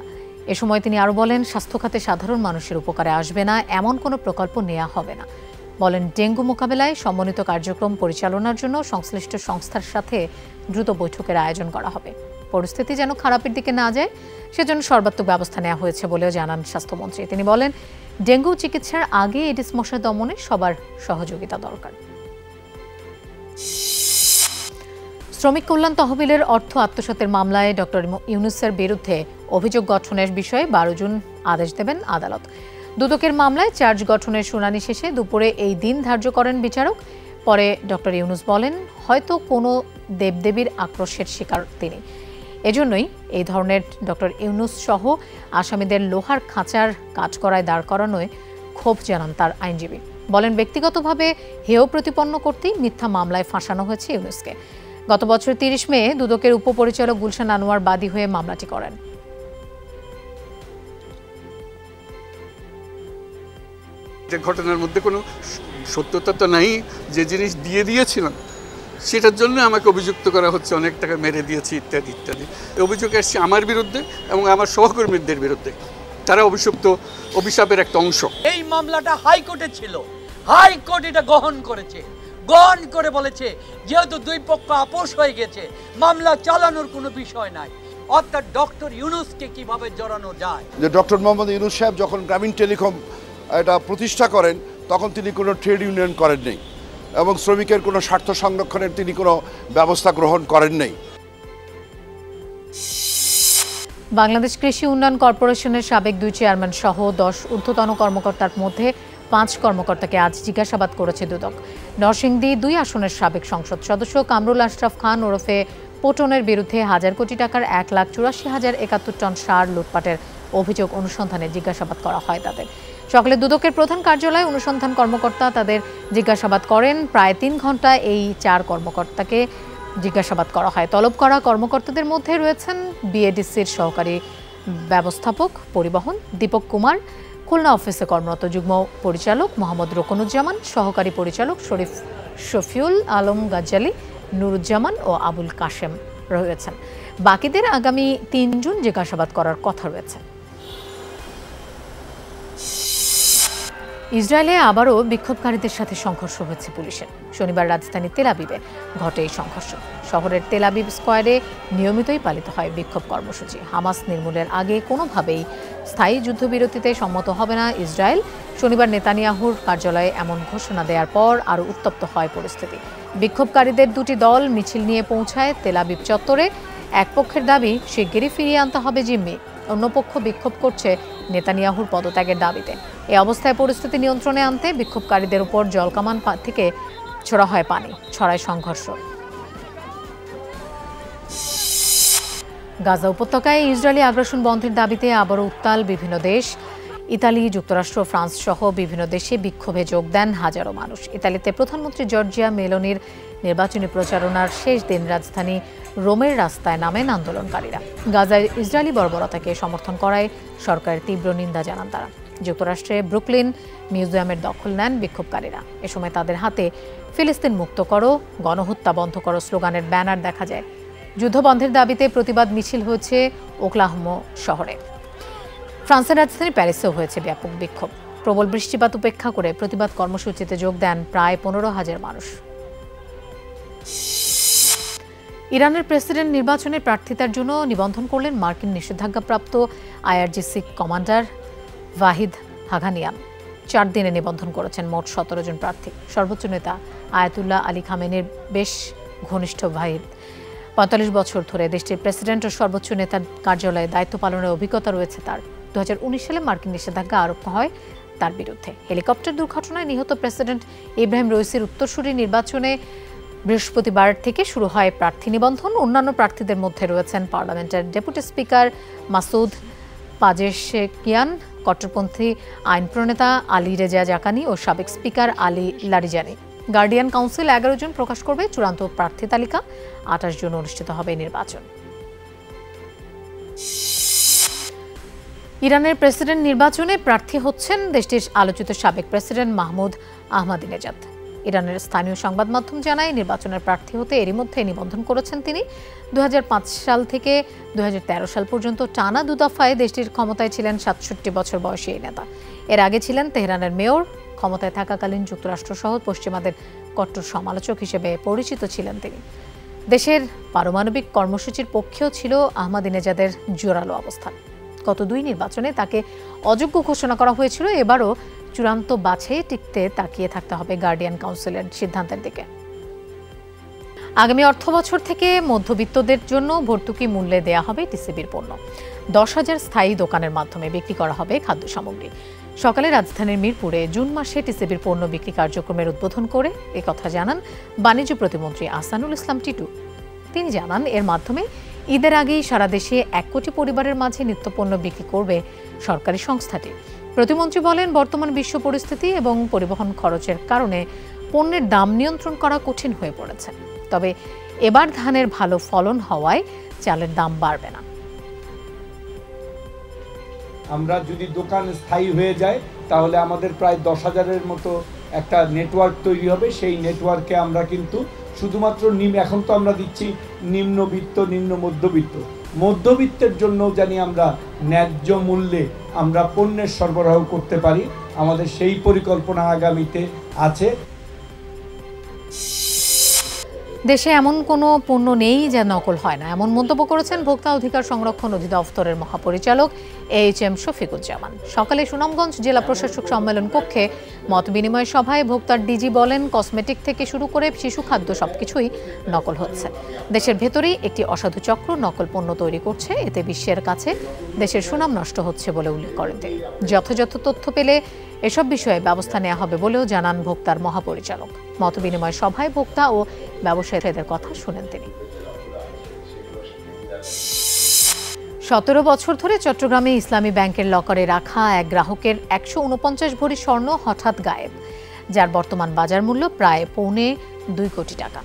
এ সময় তিনি আরও বলেন, স্বাস্থ্য খাতে সাধারণ মানুষের উপকারে আসবে না এমন কোনো প্রকল্প নেওয়া হবে না। বলেন, ডেঙ্গু মোকাবেলায় সমন্বিত কার্যক্রম পরিচালনার জন্য সংশ্লিষ্ট সংস্থার সাথে দ্রুত বৈঠকের আয়োজন করা হবে। পরিস্থিতি যেন খারাপের দিকে না যায় সেজন্য সর্বাত্মক ব্যবস্থা নেওয়া হয়েছে বলেও জানান স্বাস্থ্যমন্ত্রী। তিনি বলেন, ডেঙ্গু চিকিৎসার আগে এডিস মশা দমনে সবার সহযোগিতা দরকার। শ্রমিক কল্যাণ তহবিলের অর্থ আত্মসাতের মামলায় ডক্টর ইউনূসের বিরুদ্ধে অভিযোগ গঠনের বিষয়ে ১২ জুন আদেশ দেবেন আদালত। দুদকের মামলায় চার্জ গঠনের শুনানি শেষে দুপুরে এই দিন ধার্য করেন বিচারক। পরে ডক্টর ইউনূস বলেন, হয়তো কোনো দেবদেবীর আক্রোশের শিকার তিনি, এজন্যই এই ধরনের ডক্টর ইউনূস সহ আসামিদের লোহার খাঁচার কাঠগড়ায় দাঁড় করানোয় ক্ষোভ জানান তার আইনজীবী। বলেন, ব্যক্তিগতভাবে হেয় প্রতিপন্ন করতেই মিথ্যা মামলায় ফাঁসানো হয়েছে ইউনূসকে। গত বছর ৩০ মে দুদকের উপপরিচালক গুলশান আনোয়ার বাদী হয়ে মামলাটি করেন। ঘটনার মধ্যে কোনো সত্যতা তো নাই, যে জিনিস দিয়েছিলাম সেটার জন্য আমাকে অভিযুক্ত করা হচ্ছে, অনেক টাকা মেরে দিয়েছি ইত্যাদি ইত্যাদি। অভিযোগ আসছে আমার বিরুদ্ধে এবং আমার সহকর্মীদের বিরুদ্ধে। তারা অভিশাপের একটা অংশ। এই মামলাটা হাইকোর্টে ছিল, হাইকোর্ট এটা গ্রহণ করেছে, গ্রহণ করে বলেছে যেহেতু দুই পক্ষ আপোষ হয়ে গেছে, মামলা চালানোর কোনো বিষয় নাই। অর্থাৎ ডক্টর ইউনূসকে কিভাবে জড়ানো যায়। যে ডক্টর মোহাম্মদ ইউনূস সাহেব যখন গ্রামীণ টেলিকম এটা প্রতিষ্ঠা করেন তখন তিনি কোনো ট্রেড ইউনিয়ন করেন নাই এবং শ্রমিকের কোনো স্বার্থ সংরক্ষণের তিনি কোনো ব্যবস্থা গ্রহণ করেন নাই। বাংলাদেশ কৃষি উন্নয়ন কর্পোরেশনের সাবেক 2 চেয়ারম্যান সহ 10 ঊর্ধ্বতন কর্মকর্তার মধ্যে 5 কর্মকর্তাকে আজ জিজ্ঞাসাবাদ করেছে দুদক। নরসিংদী 2 আসনের সাবেক সংসদ সদস্য কামরুল আশরাফ খান ওরফে পটনের বিরুদ্ধে ১,০০০ কোটি টাকার ১,৮৪,০৭১ টন সার লুটপাটের অভিযোগ অনুসন্ধানে জিজ্ঞাসাবাদ করা হয় তাদের। সকালে দুদকের প্রধান কার্যালয়ে অনুসন্ধান কর্মকর্তা তাদের জিজ্ঞাসাবাদ করেন। প্রায় 3 ঘন্টা এই 4 কর্মকর্তাকে জিজ্ঞাসাবাদ করা হয়। তলব করা কর্মকর্তাদের মধ্যে রয়েছেন বিএডিসির সহকারী ব্যবস্থাপক পরিবহন দীপক কুমার, খুলনা অফিসে কর্মরত যুগ্ম পরিচালক মোহাম্মদ রোকনুজ্জামান, সহকারী পরিচালক শফিউল আলম গাজ্জালি, নুরুজ্জামান ও আবুল কাশেম রয়েছেন। বাকিদের আগামী 3 জুন জিজ্ঞাসাবাদ করার কথা রয়েছে। ইসরায়েলে আবারও বিক্ষোভকারীদের সাথে সংঘর্ষ হয়েছে পুলিশের। শনিবার রাজধানী তেল আবিবে ঘটে এই সংঘর্ষ। শহরের তেল আবিব স্কোয়ারে নিয়মিতই পালিত হয় বিক্ষোভ কর্মসূচি। হামাস নির্মূলের আগে কোনোভাবেই স্থায়ী যুদ্ধবিরতিতে সম্মত হবে না ইসরায়েল। শনিবার নেতানিয়াহুর কার্যালয়ে এমন ঘোষণা দেওয়ার পর আরও উত্তপ্ত হয় পরিস্থিতি। বিক্ষোভকারীদের 2টি দল মিছিল নিয়ে পৌঁছায় তেল আবিব চত্বরে। এক পক্ষের দাবি শিগগিরই ফিরিয়ে আনতে হবে জিম্মি, অন্য পক্ষ বিক্ষোভ করছে নেতানিয়াহুর পদত্যাগের দাবিতে। এই অবস্থায় পরিস্থিতি নিয়ন্ত্রণে আনতে বিক্ষোভকারীদের উপর জলকামান থেকে ছোড়া হয় পানি, ছড়ায় সংঘর্ষ। গাজা উপত্যকায় ইসরায়েলি আগ্রাসন বন্ধের দাবিতে আবারও উত্তাল বিভিন্ন দেশ। ইতালি, যুক্তরাষ্ট্র, ফ্রান্স সহ বিভিন্ন দেশে বিক্ষোভে যোগ দেন হাজারো মানুষ। ইতালিতে প্রধানমন্ত্রী জর্জিয়া মেলোনির নির্বাচনী প্রচারণার শেষ দিন রাজধানী রোমের রাস্তায় নামেন আন্দোলনকারীরা। গাজায় ইসরায়েলি বর্বরতাকে সমর্থন করায় সরকারের তীব্র নিন্দা জানান তারা। যুক্তরাষ্ট্রে ব্রুকলিন মিউজিয়ামের দখল নেন বিক্ষোভকারীরা। এ সময় তাদের হাতে ফিলিস্তিন মুক্ত করো, গণহত্যা বন্ধ করো স্লোগানের ব্যানার দেখা যায়। যুদ্ধবন্ধের দাবিতে প্রতিবাদ মিছিল হয়েছে ওকলাহোমা শহরে। ফ্রান্সের রাজধানী প্যারিসেও হয়েছে ব্যাপক বিক্ষোভ। প্রবল বৃষ্টিপাত উপেক্ষা করে প্রতিবাদ কর্মসূচিতে যোগ দেন প্রায় 15,000 মানুষ। ইরানের প্রেসিডেন্ট নির্বাচনের প্রার্থিতার জন্য নিবন্ধন করলেন মার্কিন নিষেধাজ্ঞাপ্রাপ্ত IRGC কমান্ডার ওয়াহিদ হাগানিয়ান। 4 দিনে নিবন্ধন করেছেন মোট 17 জন প্রার্থী। সর্বোচ্চ নেতা আয়াতুল্লাহ আলী খামেনির বেশ ঘনিষ্ঠ ওয়াহিদ 45 বছর ধরে দেশটির প্রেসিডেন্ট ও সর্বোচ্চ নেতার কার্যালয়ে দায়িত্ব পালনের অভিজ্ঞতা রয়েছে তার। 2019 সালে মার্কিন নিষেধাজ্ঞা আরোপ হয় তার বিরুদ্ধে। হেলিকপ্টার দুর্ঘটনায় নিহত প্রেসিডেন্ট ইব্রাহিম রইসির উত্তরসূরি নির্বাচনে বৃহস্পতিবার থেকে শুরু হয় প্রার্থী নিবন্ধন। অন্যান্য প্রার্থীদের মধ্যে রয়েছেন পার্লামেন্টের ডেপুটি স্পিকার মাসুদ পাজেশেকিয়ান, কট্টরপন্থী আইন প্রণেতা আলী রেজা জাকানি ও সাবেক speaker Ali Larijani. Guardian council 11 জন প্রকাশ করবে চূড়ান্ত প্রার্থী তালিকা। 28 জুন অনুষ্ঠিত হবে নির্বাচন। ইরানের প্রেসিডেন্ট নির্বাচনে প্রার্থী হচ্ছেন দেশটির আলোচিত সাবেক প্রেসিডেন্ট মাহমুদ আহমাদিনেজাদ। ইরানের স্থানীয় সংবাদ মাধ্যম জানায় নির্বাচনের প্রার্থী হতে এরই মধ্যে নিবন্ধন করেছেন তিনি। 2005 সাল থেকে 2013 সাল পর্যন্ত টানা 2 দফায় দেশটির ক্ষমতায় ছিলেন 67 বছর বয়সী এই নেতা। এর আগে ছিলেন তেহরানের মেয়র। ক্ষমতায় থাকাকালীন যুক্তরাষ্ট্রসহ পশ্চিমাদের কট্টর সমালোচক হিসেবে পরিচিত ছিলেন তিনি। দেশের পারমাণবিক কর্মসূচির পক্ষেও ছিল আহমাদিনেজাদের জোরালো অবস্থান। গত 2 নির্বাচনে তাকে অযোগ্য ঘোষণা করা হয়েছিল। এবারও চূড়ান্ত বাছাইয়ে টিকতে তাকিয়ে থাকতে হবে গার্ডিয়ান কাউন্সিলের সিদ্ধান্তের দিকে। আগামী অর্থবছর থেকে মধ্যবিত্তদের জন্য ভর্তুকি মূল্যে দেয়া হবে টিসিবির পণ্য। 10,000 স্থায়ী দোকানের মাধ্যমে বিক্রি করা হবে খাদ্য সামগ্রী। সকালে রাজধানীর মিরপুরে জুন মাসে টিসিবির পণ্য বিক্রি কার্যক্রমের উদ্বোধন করে একথা জানান বাণিজ্য প্রতিমন্ত্রী আহসানুল ইসলাম টিটু। তিনি জানান এর মাধ্যমে ঈদের আগেই সারা দেশে 1 কোটি পরিবারের মাঝে নিত্যপণ্য বিক্রি করবে সরকারি সংস্থাটি। প্রতিমন্ত্রী বলেন, বর্তমান বিশ্ব পরিস্থিতি এবং পরিবহন খরচের কারণে পণ্যের দাম নিয়ন্ত্রণ করা কঠিন হয়ে পড়েছে। তবে এবার ধানের ভালো ফলন হওয়ায় চালের দাম বাড়বে না। আমরা যদি দোকান স্থায়ী হয়ে যায় তাহলে আমাদের প্রায় 10,000-এর মতো একটা নেটওয়ার্ক তৈরি হবে। সেই নেটওয়ার্কে আমরা কিন্তু শুধুমাত্র এখন তো আমরা দিচ্ছি নিম্নবিত্ত, নিম্ন মধ্যবিত্তের জন্য জানি আমরা ন্যায্য মূল্যে আমরা পণ্যের সরবরাহ করতে পারি। আমাদের সেই পরিকল্পনা আগামীতে আছে। দেশে এমন কোনো পণ্য নেই যা নকল হয় না, এমন মন্তব্য করেছেন ভোক্তা অধিকার সংরক্ষণ অধিদপ্তরের মহাপরিচালক এইচএম শফিকুজ্জামান। সকালে সুনামগঞ্জ জেলা প্রশাসক সম্মেলন কক্ষে মত বিনিময় সভায় ভোক্তার ডিজি বলেন, কসমেটিক থেকে শুরু করে শিশু খাদ্য সবকিছুই নকল হচ্ছে। দেশের ভেতরেই একটি অসাধু চক্র নকল পণ্য তৈরি করছে। এতে বিশ্বের কাছে দেশের সুনাম নষ্ট হচ্ছে বলে উল্লেখ করেন তিনি। যথাযথ তথ্য পেলে এসব বিষয়ে ব্যবস্থা নেওয়া হবে বলেও জানান ভোক্তার মহাপরিচালক। মত বিনিময় সভায় ভোক্তা ও ব্যবসায়ীদের কথা শুনেন তিনি। 17 বছর ধরে চট্টগ্রামে ইসলামী ব্যাংকের লকারে রাখা এক গ্রাহকের 149 ভরি স্বর্ণ হঠাৎ গায়েব, যার বর্তমান বাজার মূল্য প্রায় 1.25 কোটি টাকা।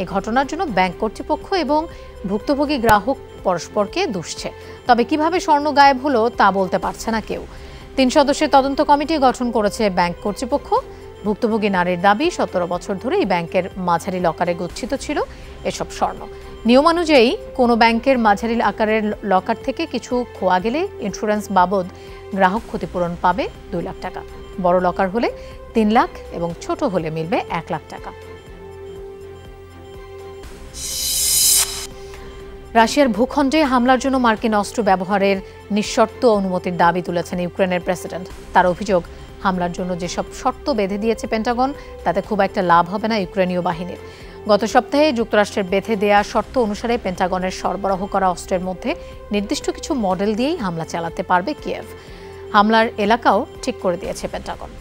এই ঘটনার জন্য ব্যাংক কর্তৃপক্ষ এবং ভুক্তভোগী গ্রাহক পরস্পরকে দুষছে। তবে কিভাবে স্বর্ণ গায়েব হলো তা বলতে পারছে না কেউ। 3 সদস্যের তদন্ত কমিটি গঠন করেছে ব্যাংক কর্তৃপক্ষ। ভুক্তভোগী নারীর দাবি, 17 বছর ধরে এই ব্যাংকের মাঝারি লকারে গচ্ছিত ছিল এসব স্বর্ণ। নিয়মানুযায়ী কোনো ব্যাংকের মাঝারি আকারের লকার থেকে কিছু খোয়া গেলে ইন্স্যুরেন্স বাবদ গ্রাহক ক্ষতিপূরণ পাবে 2 লাখ টাকা। বড় লকার হলে 3 লাখ এবং ছোট হলে মিলবে 1 লাখ টাকা। রাশিয়ার ভূখণ্ডে হামলার জন্য মার্কিন অস্ত্র ব্যবহারের নিঃশর্ত অনুমতির দাবি তুলেছেন ইউক্রেনের প্রেসিডেন্ট। তার অভিযোগ, হামলার জন্য যেসব শর্ত বেঁধে দিয়েছে পেন্টাগন তাতে খুব একটা লাভ হবে না ইউক্রেনীয় বাহিনীর। গত সপ্তাহে যুক্তরাষ্ট্রের বেঁধে দেয়া শর্ত অনুসারে পেন্টাগনের সরবরাহ করা অস্ত্রের মধ্যে নির্দিষ্ট কিছু মডেল দিয়েই হামলা চালাতে পারবে কিয়েভ। হামলার এলাকাও ঠিক করে দিয়েছে পেন্টাগন।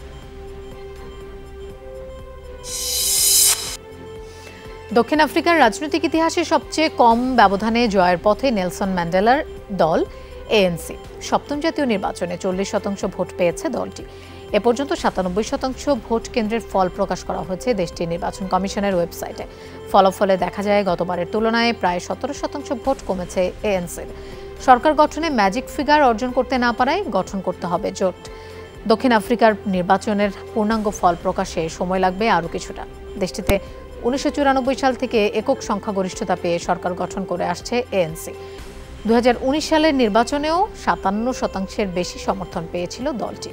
দক্ষিণ আফ্রিকার রাজনৈতিক ইতিহাসে সবচেয়ে কম ব্যবধানে জয়ের পথে নেলসন ম্যান্ডেলার দল এএনসি। সপ্তম জাতীয় নির্বাচনে 40% ভোট পেয়েছে দলটি। এ পর্যন্ত 97% ভোট কেন্দ্রের ফল প্রকাশ করা হয়েছে দেশটির নির্বাচন কমিশনের ওয়েবসাইটে। ফলাফলে দেখা যায় গতবারের তুলনায় প্রায় 17% ভোট কমেছে এএনসির। সরকার গঠনে ম্যাজিক ফিগার অর্জন করতে না পারায় গঠন করতে হবে জোট। দক্ষিণ আফ্রিকার নির্বাচনের পূর্ণাঙ্গ ফল প্রকাশে সময় লাগবে আরও কিছুটা। দেশটিতে 1994 সাল থেকে একক সংখ্যাগরিষ্ঠতা পেয়ে সরকার গঠন করে আসছে এএনসি। 2019 সালের নির্বাচনেও 57% বেশি সমর্থন পেয়েছিল দলটি।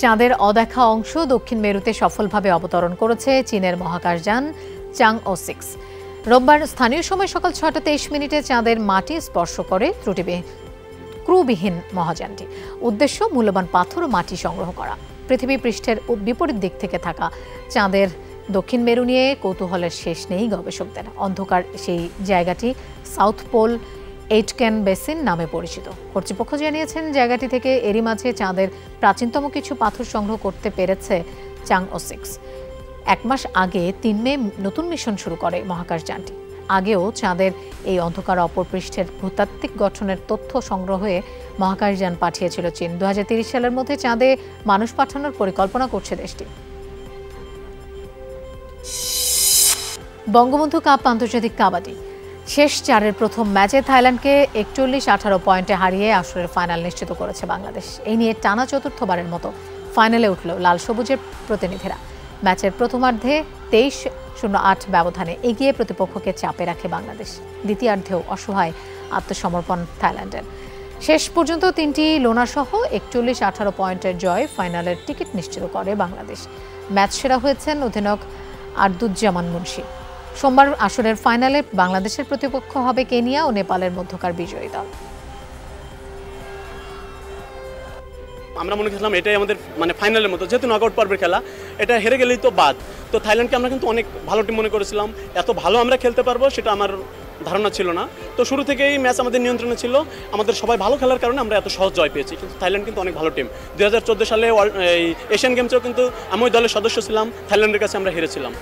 চাঁদের অদেখা অংশ দক্ষিণ মেরুতে সফলভাবে অবতরণ করেছে চীনের মহাকাশযান চাংও 6। রোববার স্থানীয় সময় সকাল 6টা 23 মিনিটে চাঁদের মাটি স্পর্শ করে ক্রুবিহীন মহাযানটি। উদ্দেশ্য মূল্যবান পাথর ও মাটি সংগ্রহ করা। পৃথিবী পৃষ্ঠের বিপরীত দিক থেকে থাকা চাঁদের দক্ষিণ মেরু নিয়ে কৌতূহলের শেষ নেই গবেষকদের। অন্ধকার সেই জায়গাটি সাউথ পোল এইটকেন বেসিন নামে পরিচিত। কর্তৃপক্ষ জানিয়েছেন জায়গাটি থেকে এরই মাঝে চাঁদের প্রাচীনতম কিছু পাথর সংগ্রহ করতে পেরেছে চাংও 6। 1 মাস আগে 3 মে নতুন মিশন শুরু করে মহাকাশযানটি। আগেও চাঁদের এই অন্ধকার অপরপৃষ্ঠের ভূতাত্ত্বিক গঠনের তথ্য সংগ্রহে মহাকাশযান পাঠিয়েছিল চীন। 2030 সালের মধ্যে চাঁদে মানুষ পাঠানোর পরিকল্পনা করছে দেশটি। বঙ্গবন্ধু কাপ আন্তর্জাতিক কাবাডি শেষ 4-এর প্রথম ম্যাচে থাইল্যান্ডকে 41-18 পয়েন্টে হারিয়ে আসরের ফাইনাল নিশ্চিত করেছে বাংলাদেশ। এই নিয়ে টানা চতুর্থবারের মতো ফাইনালে উঠল লাল সবুজের প্রতিনিধিরা। ম্যাচের প্রথমার্ধে 23-08 ব্যবধানে এগিয়ে প্রতিপক্ষকে চাপে রাখে বাংলাদেশ। দ্বিতীয়ার্ধেও অসহায় আত্মসমর্পণ থাইল্যান্ডের। শেষ পর্যন্ত 3টি লোনাসহ 41-18 পয়েন্টের জয় ফাইনালের টিকিট নিশ্চিত করে বাংলাদেশ। ম্যাচ সেরা হয়েছেন অধিনায়ক আরদুজ্জামান মুন্সি। সোমবার আসরের ফাইনালে বাংলাদেশের প্রতিপক্ষ হবে কেনিয়া ও নেপালের মধ্যকার বিজয়ী দল। আমরা মনে করছিলাম এটাই আমাদের ফাইনালের মতো, যেহেতু নকআউট পর্বের খেলা, এটা হেরে গেলেই তো বাদ। তো থাইল্যান্ডকে আমরা কিন্তু অনেক ভালো টিম মনে করেছিলাম, এত ভালো আমরা খেলতে পারবো সেটা আমার ধারণা ছিল না। তো শুরু থেকেই ম্যাচ আমাদের নিয়ন্ত্রণে ছিল, আমাদের সবাই ভালো খেলার কারণে আমরা এত সহজ জয় পেয়েছি। কিন্তু থাইল্যান্ড কিন্তু অনেক ভালো টিম। 2014 সালে এশিয়ান গেমসেও কিন্তু আমি ওই দলের সদস্য ছিলাম, থাইল্যান্ডের কাছে আমরা হেরেছিলাম।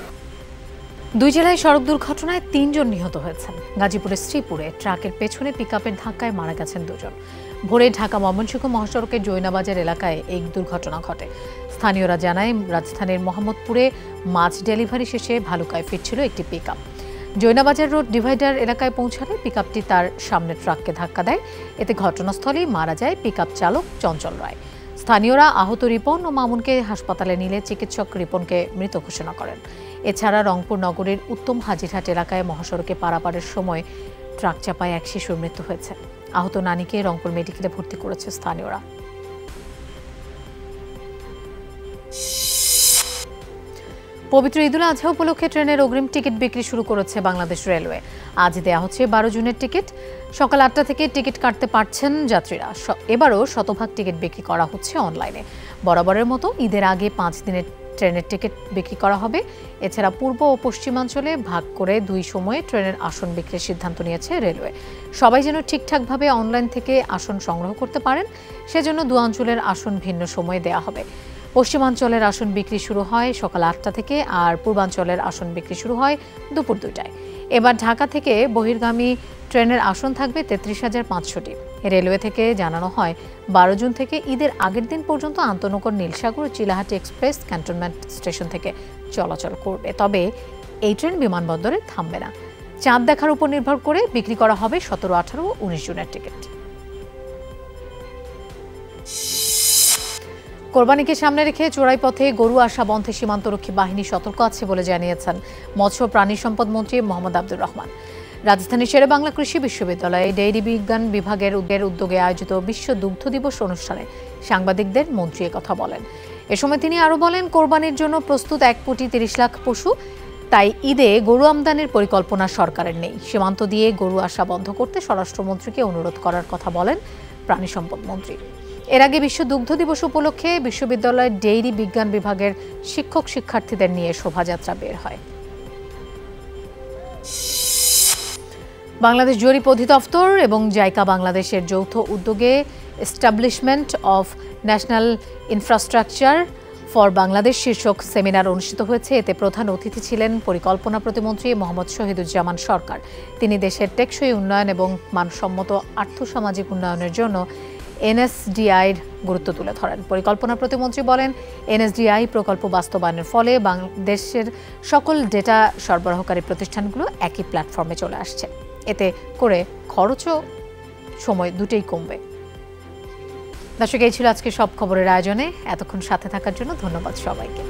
2 জেলায় সড়ক দুর্ঘটনায় 3 জন নিহত হয়েছেন। গাজীপুরের শ্রীপুরে ট্রাকের পেছনে পিকআপের ধাক্কায় মারা গেছেন 2 জন। ভোরে ঢাকা ময়মনসিংহ মহাসড়কের জৈনাবাজার এলাকায় এই দুর্ঘটনা ঘটে। স্থানীয়রা জানায় রাজধানীর মোহাম্মদপুরে মাছ ডেলিভারি শেষে ভালুকায় ফিরছিল একটি পিকআপ। জৈনাবাজার রোড ডিভাইডার এলাকায় পৌঁছালে পিকআপটি তার সামনে ট্রাককে ধাক্কা দেয়। এতে ঘটনাস্থলেই মারা যায় পিকআপ চালক চঞ্চল রায়। স্থানীয়রা আহত রিপন ও মামুনকে হাসপাতালে নিলে চিকিৎসক রিপনকে মৃত ঘোষণা করেন। এছাড়া রংপুর নগরীর উত্তম হাজিরহাট এলাকায় মহাসড়কে পারাপারের সময় ট্রাক চাপায় এক শিশুর মৃত্যু হয়েছে। আহত নানীকে রংপুর মেডিকেলে ভর্তি করেছে স্থানীয়রা। পবিত্র ঈদুল আজহা উপলক্ষে ট্রেনের অগ্রিম টিকিট বিক্রি শুরু করেছে বাংলাদেশ রেলওয়ে। আজ দেয়া হচ্ছে 12 জুনের টিকিট। সকাল 8টা থেকে টিকিট কাটতে পারছেন যাত্রীরা। এবারও শতভাগ টিকিট বিক্রি করা হচ্ছে অনলাইনে। বরাবরের মতো ঈদের আগে 5 দিনের ট্রেনের টিকিট বিক্রি করা হবে। এছাড়া পূর্ব ও পশ্চিমাঞ্চলে ভাগ করে 2 সময়ে ট্রেনের আসন বিক্রির সিদ্ধান্ত নিয়েছে রেলওয়ে। সবাই যেন ঠিকঠাকভাবে অনলাইন থেকে আসন সংগ্রহ করতে পারেন, সেজন্য 2 অঞ্চলের আসন ভিন্ন সময়ে দেয়া হবে। পশ্চিমাঞ্চলের আসন বিক্রি শুরু হয় সকাল 8টা থেকে, আর পূর্বাঞ্চলের আসন বিক্রি শুরু হয় দুপুর 2টায়। এবার ঢাকা থেকে বহির্গামী ট্রেনের আসন থাকবে 33,500টি। রেলওয়ে থেকে জানানো হয় 12 জুন থেকে ঈদের আগের দিন পর্যন্ত আন্তনগর Nilsagar Chilahati express cantonment station থেকে চলাচল করবে। তবে এই ট্রেন বিমানবন্দরে থামবে না। চাঁদ দেখার উপর নির্ভর করে বিক্রি করা হবে 17, 18 ও 19 জুনের টিকিট। কোরবানিকে সামনে রেখে চোরাই পথে গরু আসা বন্ধে সীমান্তরক্ষী বাহিনী সতর্ক আছে বলে জানিয়েছেন মৎস্য প্রাণী সম্পদ মন্ত্রী মোহাম্মদ আব্দুর রহমান। রাজধানীর শেরেবাংলা কৃষি বিশ্ববিদ্যালয়ে ডেইরি বিজ্ঞান বিভাগের উদ্যোগে আয়োজিত বিশ্ব দুগ্ধ দিবস অনুষ্ঠানে সাংবাদিকদের মন্ত্রী কথা বলেন। এ সময় তিনি আরও বলেন, কোরবানির জন্য প্রস্তুত 1,30,00,000 পশু, তাই ঈদে গরু আমদানির পরিকল্পনা সরকারের নেই। সীমান্ত দিয়ে গরু আসা বন্ধ করতে স্বরাষ্ট্রমন্ত্রীকে অনুরোধ করার কথা বলেন প্রাণী সম্পদ মন্ত্রী। এর আগে বিশ্ব দুগ্ধ দিবস উপলক্ষে বিশ্ববিদ্যালয়ের ডেইরি বিজ্ঞান বিভাগের শিক্ষক শিক্ষার্থীদের নিয়ে শোভাযাত্রা বের হয়। বাংলাদেশ জরিপ অধিদপ্তর এবং জাইকা বাংলাদেশের যৌথ উদ্যোগে establishment of national infrastructure for Bangladesh শীর্ষক সেমিনার অনুষ্ঠিত হয়েছে। এতে প্রধান অতিথি ছিলেন পরিকল্পনা প্রতিমন্ত্রী মোহাম্মদ শহীদুজ্জামান সরকার। তিনি দেশের টেকসই উন্নয়ন এবং মানসম্মত আর্থসামাজিক উন্নয়নের জন্য এনএসডিআইয়ের গুরুত্ব তুলে ধরেন। পরিকল্পনা প্রতিমন্ত্রী বলেন, এনএসডিআই প্রকল্প বাস্তবায়নের ফলে বাংলাদেশের সকল ডেটা সরবরাহকারী প্রতিষ্ঠানগুলো একই প্ল্যাটফর্মে চলে আসছে। এতে করে খরচ ও সময় দুটোই কমবে। দর্শক, এই ছিল আজকে সব খবরের আয়োজনে। এতক্ষণ সাথে থাকার জন্য ধন্যবাদ সবাইকে।